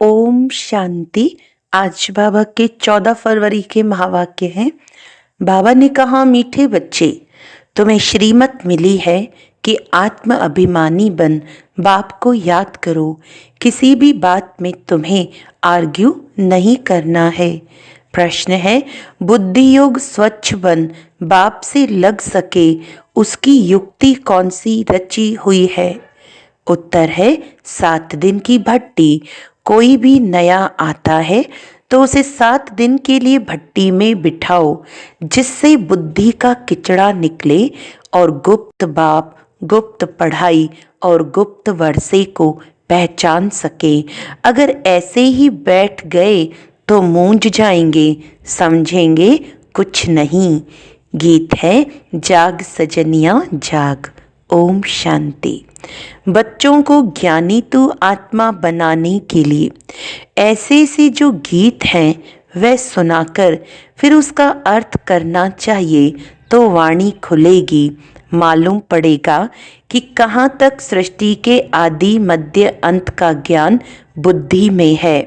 ओम शांति। आज बाबा के 14 फरवरी के महावाक्य हैं। बाबा ने कहा, मीठे बच्चे, तुम्हें श्रीमत मिली है कि आत्म अभिमानी बन बाप को याद करो। किसी भी बात में तुम्हें आर्ग्यू नहीं करना है। प्रश्न है, बुद्धि योग स्वच्छ बन बाप से लग सके उसकी युक्ति कौन सी रची हुई है? उत्तर है 7 दिन की भट्टी। कोई भी नया आता है तो उसे 7 दिन के लिए भट्टी में बिठाओ, जिससे बुद्धि का किचड़ा निकले और गुप्त बाप, गुप्त पढ़ाई और गुप्त वर्षे को पहचान सके। अगर ऐसे ही बैठ गए तो मूंझ जाएंगे, समझेंगे कुछ नहीं। गीत है, जाग सजनिया जाग। ओम शांति। बच्चों को ज्ञानी तू आत्मा बनाने के लिए ऐसे से जो गीत हैं वह सुनाकर फिर उसका अर्थ करना चाहिए तो वाणी खुलेगी। मालूम पड़ेगा कि कहाँ तक सृष्टि के आदि मध्य अंत का ज्ञान बुद्धि में है।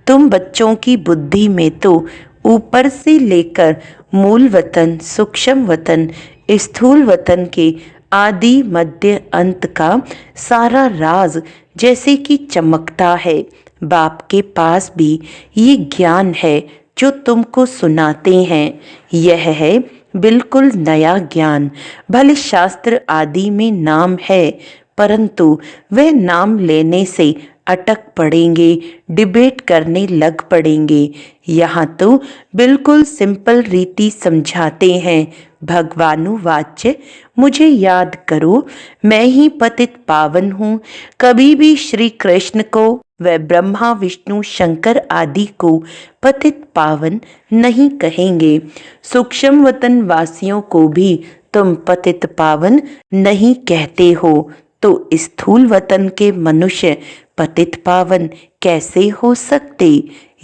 तुम बच्चों की बुद्धि में तो ऊपर से लेकर मूल वतन, सूक्ष्म वतन, स्थूल वतन के आदि मध्य अंत का सारा राज जैसे कि चमकता है। बाप के पास भी ये ज्ञान है जो तुमको सुनाते हैं। यह है बिल्कुल नया ज्ञान। भले शास्त्र आदि में नाम है, परंतु वह नाम लेने से अटक पड़ेंगे, डिबेट करने लग पड़ेंगे। यहाँ तो बिल्कुल सिंपल रीति समझाते हैं। भगवानुवाच्य, मुझे याद करो, मैं ही पतित पावन हूँ। कभी भी श्री कृष्ण को व ब्रह्मा विष्णु शंकर आदि को पतित पावन नहीं कहेंगे। सूक्ष्म वतन वासियों को भी तुम पतित पावन नहीं कहते हो, तो स्थूल वतन के मनुष्य पतित पावन कैसे हो सकते?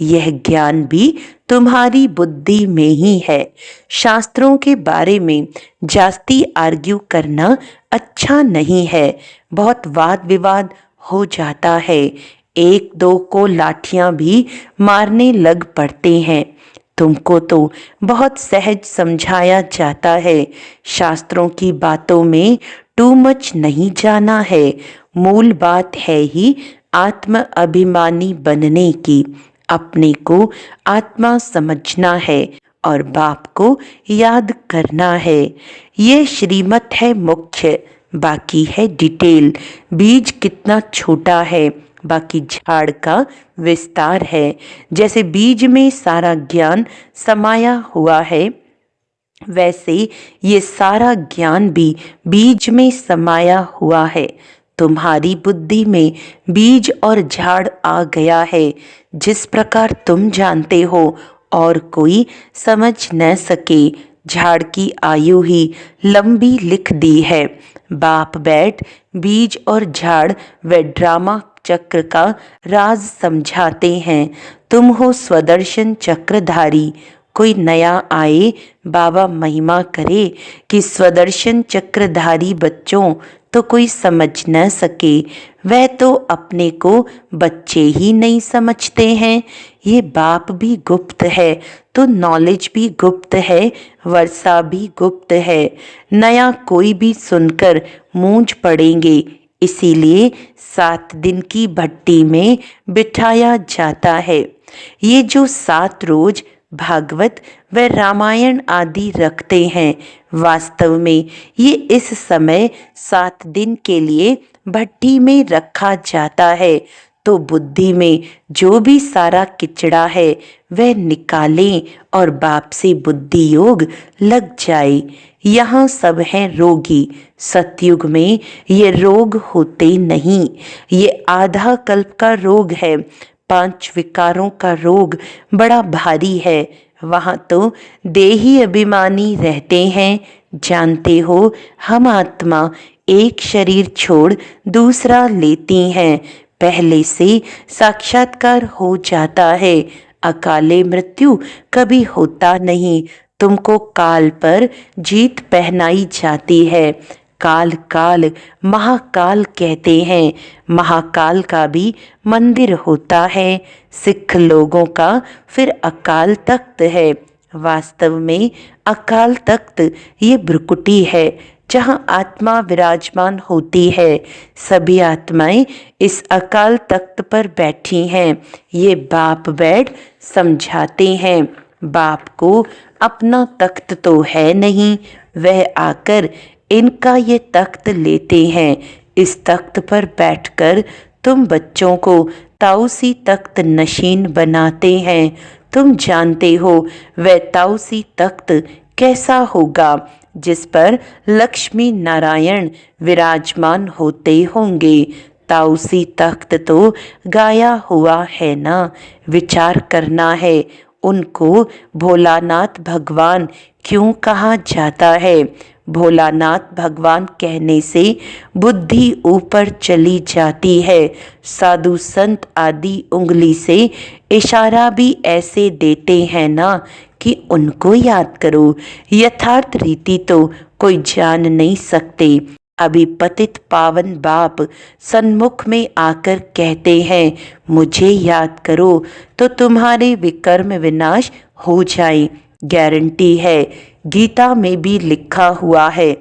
यह ज्ञान भी तुम्हारी बुद्धि में ही है। शास्त्रों के बारे में जास्ती आर्ग्यू करना अच्छा नहीं है। बहुत वाद विवाद हो जाता है। एक दो को लाठियां भी मारने लग पड़ते हैं। तुमको तो बहुत सहज समझाया जाता है। शास्त्रों की बातों में टू मच नहीं जाना है। मूल बात है ही आत्म अभिमानी बनने की। अपने को आत्मा समझना है और बाप को याद करना है। ये श्रीमत है मुख्य, बाकी है डिटेल। बीज कितना छोटा है, बाकी झाड़ का विस्तार है। जैसे बीज में सारा ज्ञान समाया हुआ है, वैसे ये सारा ज्ञान भी बीज में समाया हुआ है। तुम्हारी बुद्धि में बीज और झाड़ आ गया है। जिस प्रकार तुम जानते हो और कोई समझ न सके, झाड़ की आयु ही लंबी लिख दी है। बाप बैठ बीज और झाड़ व ड्रामा चक्र का राज समझाते हैं। तुम हो स्वदर्शन चक्रधारी। कोई नया आए, बाबा महिमा करे कि स्वदर्शन चक्रधारी बच्चों तो कोई समझ न सके। वह तो अपने को बच्चे ही नहीं समझते हैं। ये बाप भी गुप्त है तो नॉलेज भी गुप्त है, वर्षा भी गुप्त है। नया कोई भी सुनकर मूंझ पड़ेंगे, इसीलिए 7 दिन की भट्टी में बिठाया जाता है। ये जो 7 रोज भागवत व रामायण आदि रखते हैं, वास्तव में ये इस समय 7 दिन के लिए भट्टी में रखा जाता है, तो बुद्धि में जो भी सारा किचड़ा है वह निकालें और बाप से बुद्धि योग लग जाए। यहाँ सब हैं रोगी। सतयुग में ये रोग होते नहीं। ये आधा कल्प का रोग है। 5 विकारों का रोग बड़ा भारी है। वहाँ तो देही अभिमानी रहते हैं। जानते हो, हम आत्मा एक शरीर छोड़ दूसरा लेती हैं। पहले से साक्षात्कार हो जाता है। अकाले मृत्यु कभी होता नहीं। तुमको काल पर जीत पहनाई जाती है। काल काल महाकाल कहते हैं। महाकाल का भी मंदिर होता है। सिख लोगों का फिर अकाल तख्त है। वास्तव में अकाल तख्त ये भ्रुकुटी है जहाँ आत्मा विराजमान होती है। सभी आत्माएं इस अकाल तख्त पर बैठी हैं। ये बाप बैठ समझाते हैं। बाप को अपना तख्त तो है नहीं, वह आकर इनका ये तख्त लेते हैं। इस तख्त पर बैठकर तुम बच्चों को ताउसी तख्त नशीन बनाते हैं। तुम जानते हो वह ताउसी तख्त कैसा होगा, जिस पर लक्ष्मी नारायण विराजमान होते होंगे। ताउसी तख्त तो गाया हुआ है ना, विचार करना है। उनको भोलानाथ भगवान क्यों कहा जाता है? भोलानाथ भगवान कहने से बुद्धि ऊपर चली जाती है। साधु संत आदि उंगली से इशारा भी ऐसे देते हैं ना कि उनको याद करो। यथार्थ रीति तो कोई जान नहीं सकते। अभी पतित पावन बाप सन्मुख में आकर कहते हैं, मुझे याद करो तो तुम्हारे विकर्म विनाश हो जाए। गारंटी है, गीता में भी लिखा हुआ है।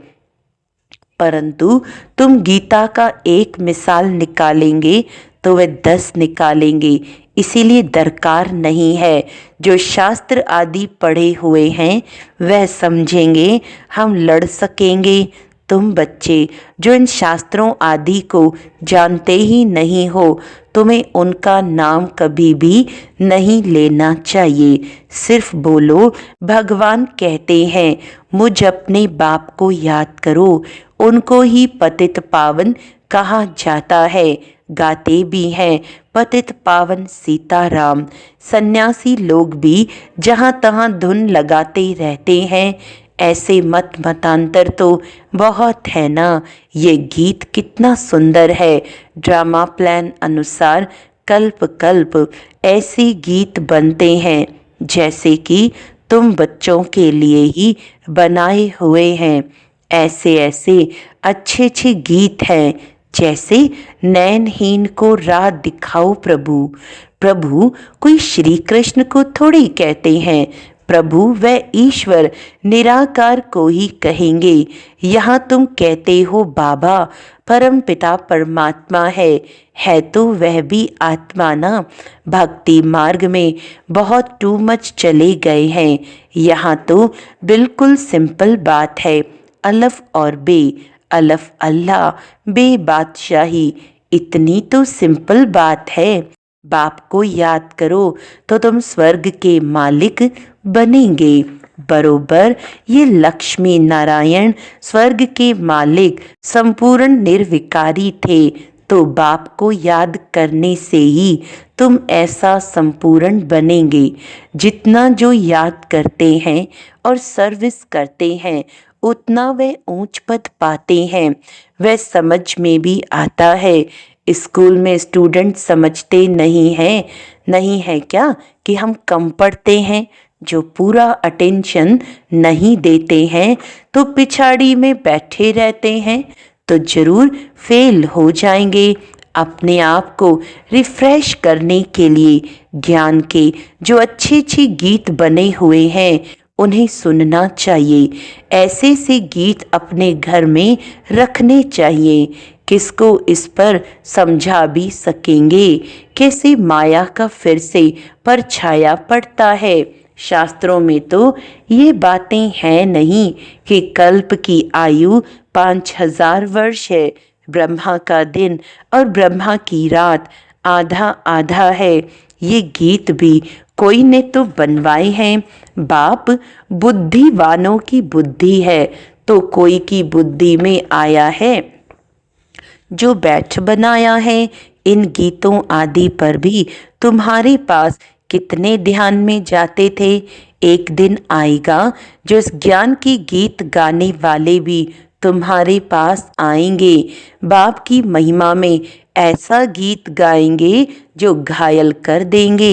परंतु तुम गीता का एक मिसाल निकालेंगे तो वे 10 निकालेंगे। इसीलिए दरकार नहीं है। जो शास्त्र आदि पढ़े हुए हैं वह समझेंगे, हम लड़ सकेंगे। तुम बच्चे जो इन शास्त्रों आदि को जानते ही नहीं हो, तुम्हें उनका नाम कभी भी नहीं लेना चाहिए। सिर्फ बोलो, भगवान कहते हैं मुझ अपने बाप को याद करो। उनको ही पतित पावन कहा जाता है। गाते भी हैं, पतित पावन सीताराम। सन्यासी लोग भी जहाँ तहाँ धुन लगाते रहते हैं। ऐसे मत मतांतर तो बहुत है ना। ये गीत कितना सुंदर है। ड्रामा प्लान अनुसार कल्प कल्प ऐसे गीत बनते हैं जैसे कि तुम बच्चों के लिए ही बनाए हुए हैं। ऐसे ऐसे अच्छे अच्छे गीत हैं जैसे नैनहीन को राह दिखाओ प्रभु। प्रभु कोई श्री कृष्ण को थोड़ी कहते हैं। प्रभु व ईश्वर निराकार को ही कहेंगे। यहाँ तुम कहते हो बाबा परम पिता परमात्मा है तो वह भी आत्मा ना। भक्ति मार्ग में बहुत टू मच चले गए हैं। यहाँ तो बिल्कुल सिंपल बात है। अलफ और बे, अलफ अल्लाह, बे बादशाही, इतनी तो सिंपल बात है। बाप को याद करो तो तुम स्वर्ग के मालिक बनेंगे। बरोबर ये लक्ष्मी नारायण स्वर्ग के मालिक संपूर्ण निर्विकारी थे। तो बाप को याद करने से ही तुम ऐसा संपूर्ण बनेंगे। जितना जो याद करते हैं और सर्विस करते हैं उतना वे ऊंच पद पाते हैं। वह समझ में भी आता है। स्कूल में स्टूडेंट समझते नहीं है क्या कि हम कम पढ़ते हैं। जो पूरा अटेंशन नहीं देते हैं तो पिछाड़ी में बैठे रहते हैं तो जरूर फेल हो जाएंगे। अपने आप को रिफ्रेश करने के लिए ज्ञान के जो अच्छे अच्छे गीत बने हुए हैं उन्हें सुनना चाहिए। ऐसे से गीत अपने घर में रखने चाहिए। किसको इस पर समझा भी सकेंगे कैसे माया का फिर से परछाया पड़ता है। शास्त्रों में तो ये बातें हैं नहीं कि कल्प की आयु 5000 वर्ष है। ब्रह्मा का दिन और ब्रह्मा की रात आधा आधा है। ये गीत भी कोई ने तो बनवाए हैं। बाप बुद्धिवानों की बुद्धि है तो कोई की बुद्धि में आया है जो बैठ बनाया है। इन गीतों आदि पर भी तुम्हारे पास कितने ध्यान में जाते थे। एक दिन आएगा जो इस ज्ञान की गीत गाने वाले भी तुम्हारे पास आएंगे। बाप की महिमा में ऐसा गीत गाएंगे जो घायल कर देंगे।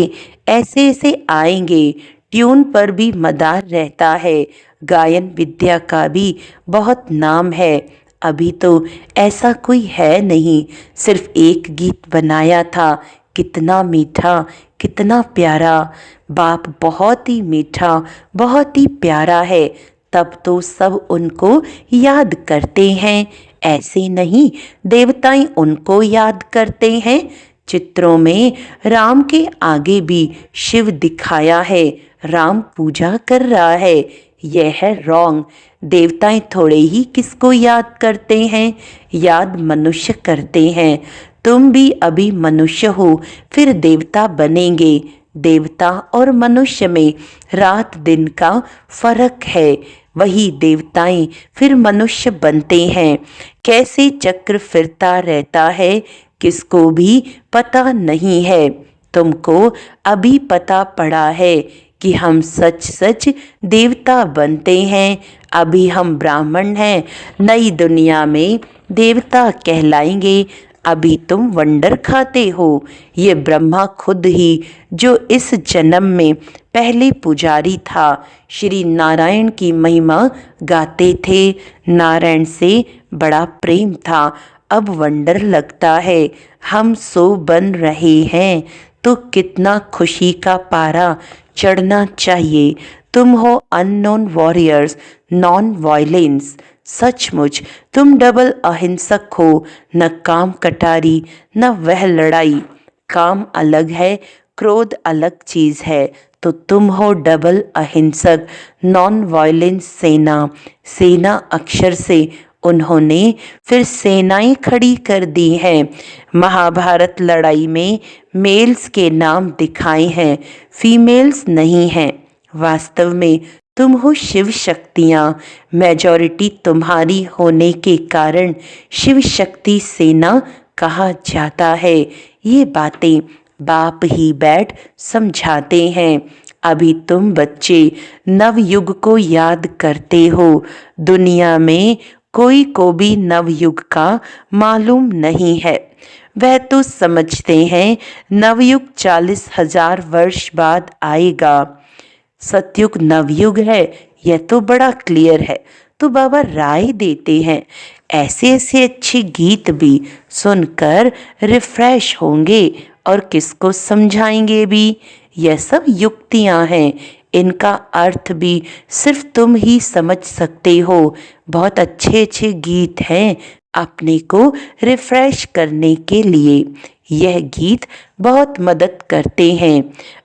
ऐसे ऐसे आएंगे। ट्यून पर भी मदार रहता है। गायन विद्या का भी बहुत नाम है। अभी तो ऐसा कोई है नहीं, सिर्फ एक गीत बनाया था, कितना मीठा, कितना प्यारा। बाप बहुत ही मीठा, बहुत ही प्यारा है, तब तो सब उनको याद करते हैं। ऐसे नहीं, देवताएं उनको याद करते हैं। चित्रों में राम के आगे भी शिव दिखाया है, राम पूजा कर रहा है। यह है रॉन्ग। देवताएं थोड़े ही किसको याद करते हैं, याद मनुष्य करते हैं। तुम भी अभी मनुष्य हो, फिर देवता बनेंगे। देवता और मनुष्य में रात दिन का फर्क है। वही देवताएं फिर मनुष्य बनते हैं। कैसे चक्र फिरता रहता है, किसको भी पता नहीं है। तुमको अभी पता पड़ा है कि हम सच सच देवता बनते हैं। अभी हम ब्राह्मण हैं, नई दुनिया में देवता कहलाएंगे। अभी तुम वंडर खाते हो। ये ब्रह्मा खुद ही जो इस जन्म में पहले पुजारी था, श्री नारायण की महिमा गाते थे। नारायण से बड़ा प्रेम था, अब वंडर लगता है हम सो बन रहे हैं। तो कितना खुशी का पारा चढ़ना चाहिए। तुम हो अननोन वॉरियर्स, नॉन वायलेंस। सचमुच तुम डबल अहिंसक हो, न काम कटारी न वह लड़ाई। काम अलग है, क्रोध अलग चीज है। तो तुम हो डबल अहिंसक, नॉन वायलेंस सेना। सेना अक्षर से उन्होंने फिर सेनाएं खड़ी कर दी हैं। महाभारत लड़ाई में मेल्स के नाम दिखाए हैं, फीमेल्स नहीं हैं। वास्तव में तुम हो शिव शक्तियाँ। मेजॉरिटी तुम्हारी होने के कारण शिव शक्ति सेना कहा जाता है। ये बातें बाप ही बैठ समझाते हैं। अभी तुम बच्चे नवयुग को याद करते हो। दुनिया में कोई को भी नवयुग का मालूम नहीं है। वह तो समझते हैं नवयुग 40,000 वर्ष बाद आएगा। सतयुग नवयुग है, यह तो बड़ा क्लियर है। तो बाबा राय देते हैं, ऐसे ऐसे अच्छे गीत भी सुनकर रिफ्रेश होंगे और किसको समझाएंगे भी। यह सब युक्तियां हैं, इनका अर्थ भी सिर्फ तुम ही समझ सकते हो। बहुत अच्छे अच्छे गीत हैं अपने को रिफ्रेश करने के लिए। यह गीत बहुत मदद करते हैं।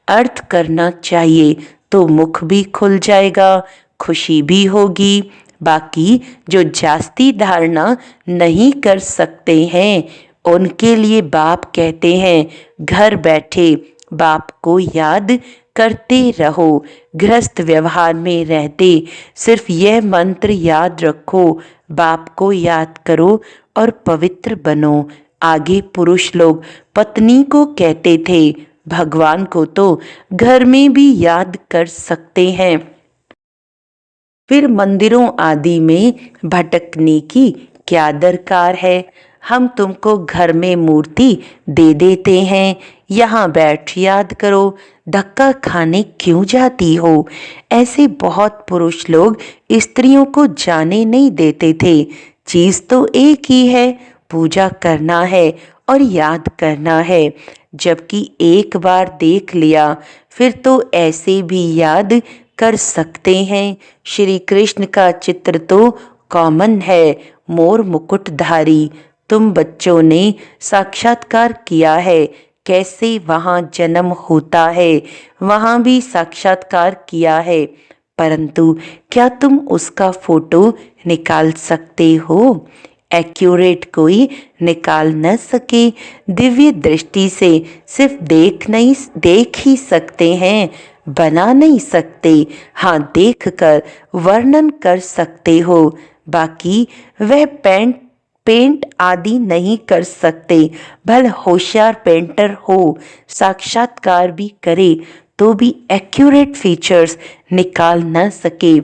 अर्थ करना चाहिए तो मुख भी खुल जाएगा, खुशी भी होगी। बाकी जो जास्ती धारणा नहीं कर सकते हैं, उनके लिए बाप कहते हैं घर बैठे बाप को याद करते रहो। गृहस्थ व्यवहार में रहते सिर्फ यह मंत्र याद रखो, बाप को याद करो और पवित्र बनो। आगे पुरुष लोग पत्नी को कहते थे, भगवान को तो घर में भी याद कर सकते हैं। फिर मंदिरों आदि में भटकने की क्या दरकार है। हम तुमको घर में मूर्ति दे देते हैं, यहाँ बैठ याद करो, धक्का खाने क्यों जाती हो। ऐसे बहुत पुरुष लोग स्त्रियों को जाने नहीं देते थे। चीज तो एक ही है, पूजा करना है और याद करना है। जबकि एक बार देख लिया फिर तो ऐसे भी याद कर सकते हैं। श्री कृष्ण का चित्र तो कॉमन है, मोर मुकुटधारी। तुम बच्चों ने साक्षात्कार किया है, कैसे वहाँ जन्म होता है, वहाँ भी साक्षात्कार किया है। परंतु क्या तुम उसका फोटो निकाल सकते हो? एक्यूरेट कोई निकाल न सके। दिव्य दृष्टि से सिर्फ देख ही सकते हैं, बना नहीं सकते। हाँ, देखकर वर्णन कर सकते हो, बाकी वह पेंट आदि नहीं कर सकते। भले होशियार पेंटर हो, साक्षात्कार भी करे तो भी एक्यूरेट फीचर्स निकाल न सके।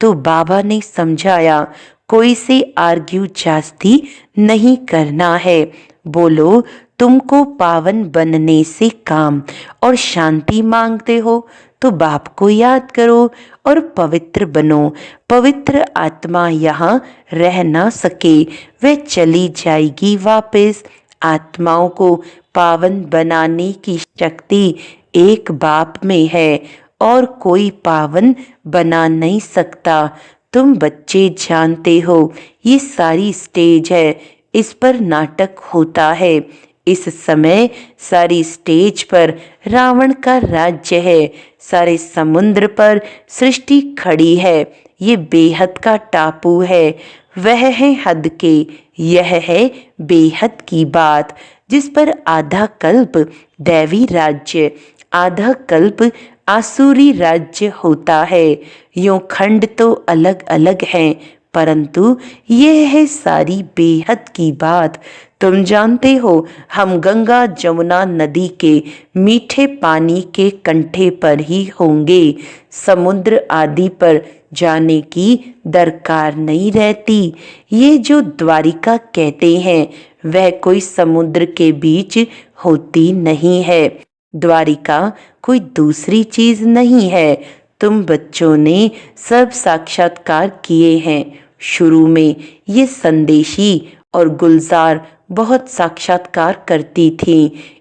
तो बाबा ने समझाया, कोई से आर्ग्यू जास्ती नहीं करना है। बोलो तुमको पावन बनने से काम और शांति मांगते हो तो बाप को याद करो और पवित्र बनो। पवित्र आत्मा यहाँ रह ना सके, वह चली जाएगी वापस। आत्माओं को पावन बनाने की शक्ति एक बाप में है और कोई पावन बना नहीं सकता। तुम बच्चे जानते हो ये सारी स्टेज है, इस पर नाटक होता है। इस समय सारी स्टेज पर रावण का राज्य है, सारे समुद्र पर सृष्टि खड़ी है। ये बेहद का टापू है, वह है हद के, यह है बेहद की बात, जिस पर आधा कल्प दैवी राज्य, आधा कल्प आसुरी राज्य होता है। यूं खंड तो अलग अलग हैं, परंतु यह है सारी बेहद की बात। तुम जानते हो हम गंगा जमुना नदी के मीठे पानी के कंठे पर ही होंगे। समुद्र आदि पर जाने की दरकार नहीं रहती। ये जो द्वारिका कहते हैं वह कोई समुद्र के बीच होती नहीं है। द्वारिका कोई दूसरी चीज नहीं है। तुम बच्चों ने सब साक्षात्कार किए हैं। शुरू में ये संदेशी और गुलजार बहुत साक्षात्कार करती थी।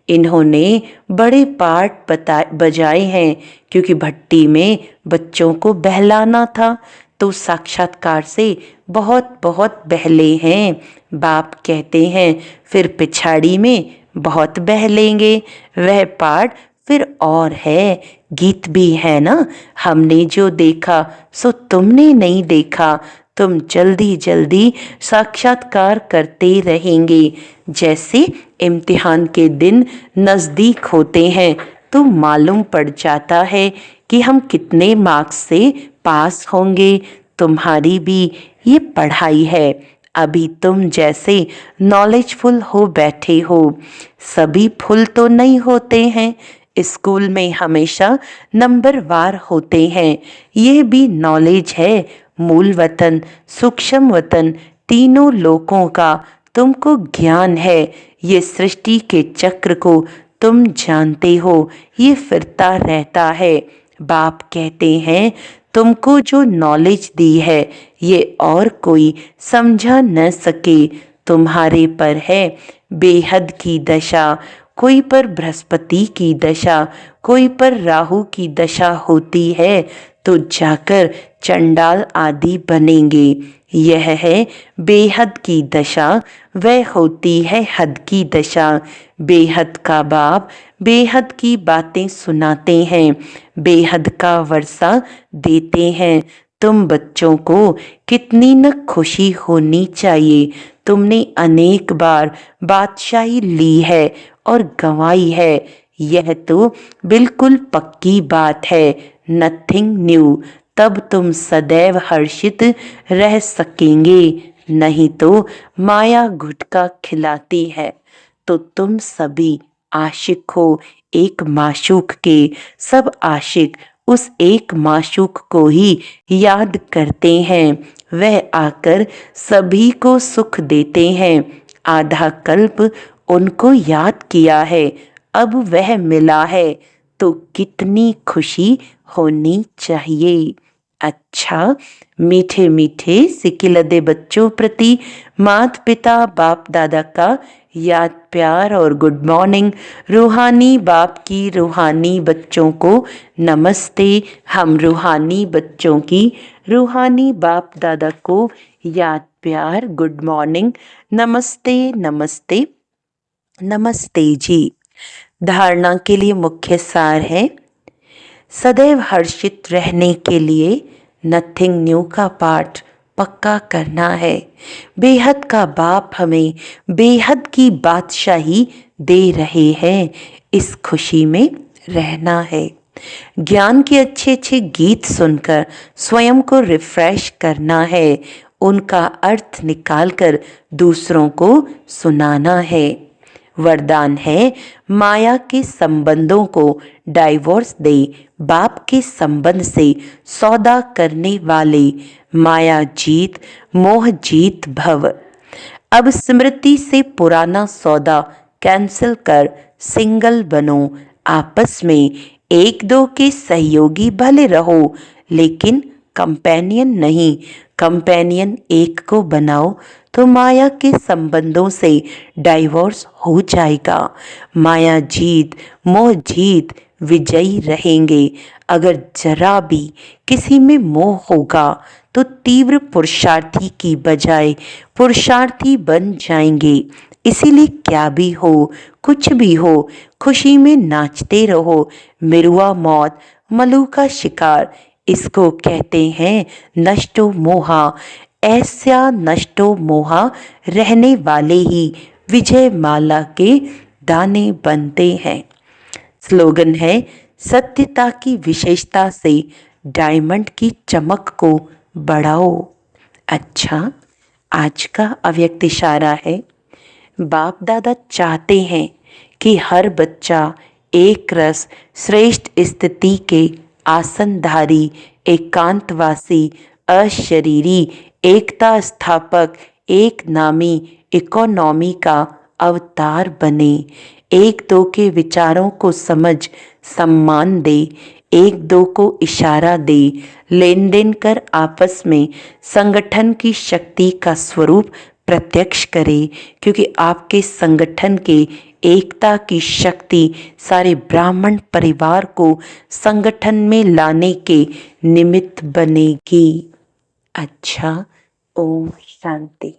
इन्होंने बड़े पाठ बजाए हैं, क्योंकि भट्टी में बच्चों को बहलाना था, तो साक्षात्कार से बहुत बहुत बहले हैं। बाप कहते हैं फिर पिछाड़ी में बहुत बहलेंगे। वह पाठ फिर और है, गीत भी है ना। हमने जो देखा सो तुमने नहीं देखा। तुम जल्दी जल्दी साक्षात्कार करते रहेंगे। जैसे इम्तिहान के दिन नज़दीक होते हैं तो मालूम पड़ जाता है कि हम कितने मार्क्स से पास होंगे। तुम्हारी भी ये पढ़ाई है। अभी तुम जैसे नॉलेजफुल हो बैठे हो। सभी फुल तो नहीं होते हैं। स्कूल में हमेशा नंबर वार होते हैं। यह भी नॉलेज है। मूल वतन, सूक्ष्म वतन, तीनों लोकों का तुमको ज्ञान है। ये सृष्टि के चक्र को तुम जानते हो, ये फिरता रहता है। बाप कहते हैं तुमको जो नॉलेज दी है ये और कोई समझा न सके। तुम्हारे पर है बेहद की दशा, कोई पर बृहस्पति की दशा, कोई पर राहु की दशा होती है तो जाकर चंडाल आदि बनेंगे। यह है बेहद की दशा, वह होती है हद की दशा। बेहद का बाप बेहद की बातें सुनाते हैं, बेहद का वर्षा देते हैं। तुम बच्चों को कितनी न खुशी होनी चाहिए। तुमने अनेक बार बादशाही ली है और गंवाई है। यह तो बिल्कुल पक्की बात है, नथिंग न्यू। तब तुम सदैव हर्षित रह सकेंगे। नहीं तो माया गुटका खिलाती है। तो तुम सभी आशिक हो एक माशूक के। सब आशिक उस एक माशूक को ही याद करते हैं। वह आकर सभी को सुख देते हैं। आधा कल्प उनको याद किया है, अब वह मिला है तो कितनी खुशी होनी चाहिए। अच्छा, मीठे मीठे सिकिलदे बच्चों प्रति माता पिता बाप दादा का याद प्यार और गुड मॉर्निंग। रूहानी बाप की रूहानी बच्चों को नमस्ते। हम रूहानी बच्चों की रूहानी बाप दादा को याद प्यार गुड मॉर्निंग, नमस्ते नमस्ते नमस्ते जी। धारणा के लिए मुख्य सार है, सदैव हर्षित रहने के लिए नथिंग न्यू का पाठ पक्का करना है। बेहद का बाप हमें बेहद की बादशाही दे रहे हैं, इस खुशी में रहना है। ज्ञान के अच्छे अच्छे गीत सुनकर स्वयं को रिफ्रेश करना है। उनका अर्थ निकालकर दूसरों को सुनाना है। वरदान है, माया के संबंधों को डाइवोर्स दे। बाप के संबंध से सौदा करने वाले माया जीत मोह जीत भव। अब स्मृति से पुराना सौदा कैंसिल कर सिंगल बनो। आपस में एक दो के सहयोगी भले रहो, लेकिन कंपेनियन नहीं। कंपेनियन एक को बनाओ तो माया के संबंधों से डाइवोर्स हो जाएगा। माया जीत, मोह जीत, विजयी रहेंगे। अगर जरा भी किसी में मोह होगा तो तीव्र पुरुषार्थी की बजाय पुरुषार्थी बन जाएंगे। इसीलिए क्या भी हो, कुछ भी हो, खुशी में नाचते रहो। मिरुआ मौत, मलू का शिकार, इसको कहते हैं नष्टो मोहा। ऐसा नष्टो मोहा रहने वाले ही विजय माला के दाने बनते हैं। स्लोगन है, सत्यता की विशेषता से डायमंड की चमक को बढ़ाओ। अच्छा, आज का अव्यक्त इशारा है, बाप दादा चाहते हैं कि हर बच्चा एक रस श्रेष्ठ स्थिति के आसनधारी, एकांतवासी, अशरीरी, एकता स्थापक, एक नामी इकोनॉमी का अवतार बने। एक दो के विचारों को समझ सम्मान दे, एक दो को इशारा दे, लेन देन कर आपस में संगठन की शक्ति का स्वरूप प्रत्यक्ष करे, क्योंकि आपके संगठन के एकता की शक्ति सारे ब्राह्मण परिवार को संगठन में लाने के निमित्त बनेगी। अच्छा, ओम शांति।